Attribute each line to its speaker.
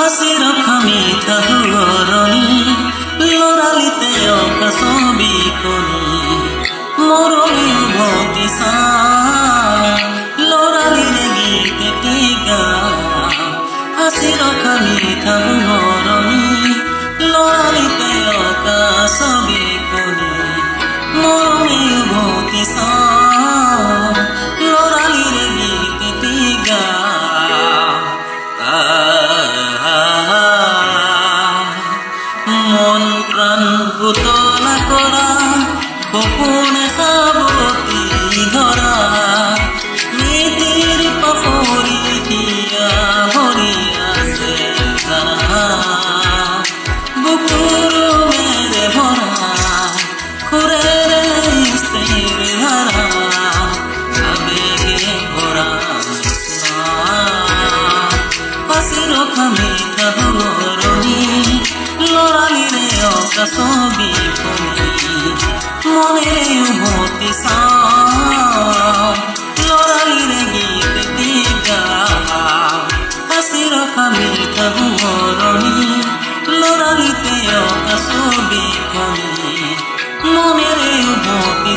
Speaker 1: হাসির মিঠা ধুরণী লড়ালিতে অকা ছবি খনি মরমী ভতি লড়ালিরে গীতে গা হাসির মিঠা ধুরণী লড়ালিতে অকা ছবি খনি মরমী ভতি লড়ালিরে গীতে গা মন প্রাণ পুতলা করা গোপনে সাবতী ধরা নীতির পপরি দিয়া হরিয়াছে ধারা বুকুর মেরে ভরা খুরে স্ত্রীর ধারা আবেগে ভরা হাসির মিঠা ধরণী লড়ালিরে অকা ছবি খনি মনে ভতি লড়ালিরে গীত গা হাসির মিঠা ধরণী লড়ালিতে অকা ছবি খনি মনে ভতি